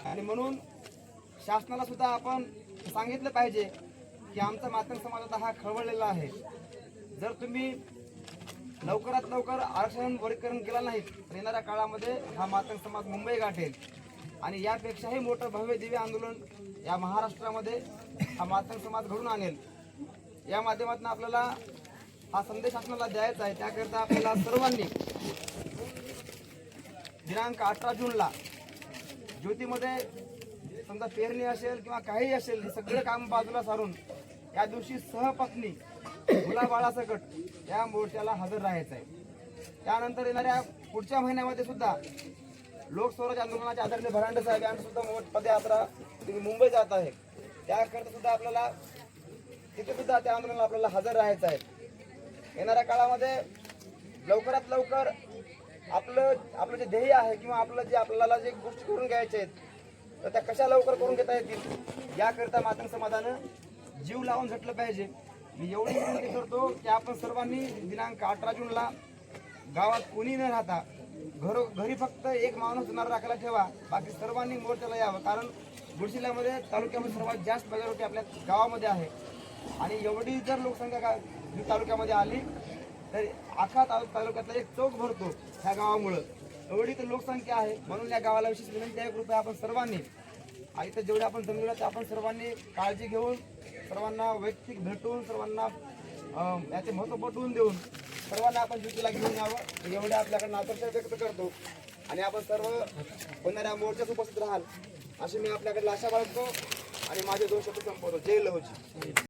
आणि म्हणून शासनाला सुद्धा आपण सांगितलं पाहिजे की आमचा मातंग समाज आता हा खवळलेला आहे. जर तुम्ही लवकरात लवकर आरक्षण वर्गीकरण केलं नाही तर येणाऱ्या काळामध्ये हा मातंग समाज मुंबई गाठेल आणि यापेक्षाही मोठं भव्य दिव्य आंदोलन या महाराष्ट्रामध्ये हा मातंग समाज घडून आणेल. या माध्यमातून आपल्याला हा संदेश शासनाला द्यायचा आहे. त्याकरिता आपल्याला सर्वांनी दिनांक 18 जूनला ज्योतीमध्ये समजा पेरणी असेल किंवा काही असेल हे सगळे काम बाजूला सारून या दिवशी सहपत्नी मुलाबाळासकट या मोर्चाला हजर राहायचं आहे. त्यानंतर येणाऱ्या पुढच्या महिन्यामध्ये सुद्धा लोकस्वराज आंदोलनाचे आदरणीय भरांडे साहेब यांची सुद्धा पदयात्रा मुंबई जात आहे. त्याकरता सुद्धा आपल्याला तिथे सुद्धा त्या आंदोलनाला आपल्याला हजर राहायचं आहे. येणाऱ्या काळामध्ये लवकरात लवकर आपलं जे ध्येय आहे किंवा आपलं जे आपल्याला जे गोष्टी करून घ्यायच्या आहेत तर त्या कशा लवकर करून घेता येतील याकरिता मातंग समाजानं जीव लावून झटलं पाहिजे. मी एवढी विनंती करतो की आपण सर्वांनी दिनांक 18 जूनला गावात कोणी न राहता घरी फक्त एक माणूस जनावर राखायला ठेवा. बाकी सर्वांनी मोर्चाला यावं. कारण बुडशिल्यामध्ये तालुक्यामध्ये सर्वात जास्त बाजारपेठ आपल्या गावामध्ये आहे आणि एवढी जर लोकसंख्या तालुक्यामध्ये आली तर अख्खा तालुक्यातला एक चौक भरतो ह्या गावामुळं. एवढी तर लोकसंख्या आहे. म्हणून या गावाला विशेष विनंती आहे कृपया आपण सर्वांनी इथं जेवढे आपण जमलेलो ते आपण सर्वांनी काळजी घेऊन सर्वांना वैयक्तिक भेटून सर्वांना याचे महत्त्व पटवून देऊन सर्वांना आपण ज्योतीला घेऊन यावं एवढ्या आपल्याकडनं आदर्श व्यक्त करतो आणि आपण सर्व होणाऱ्या मोर्चात उपस्थित राहाल अशी मी आपल्याकडे आशा बाळगतो आणि माझे 2 शब्द संपवतो. जय लहोजी.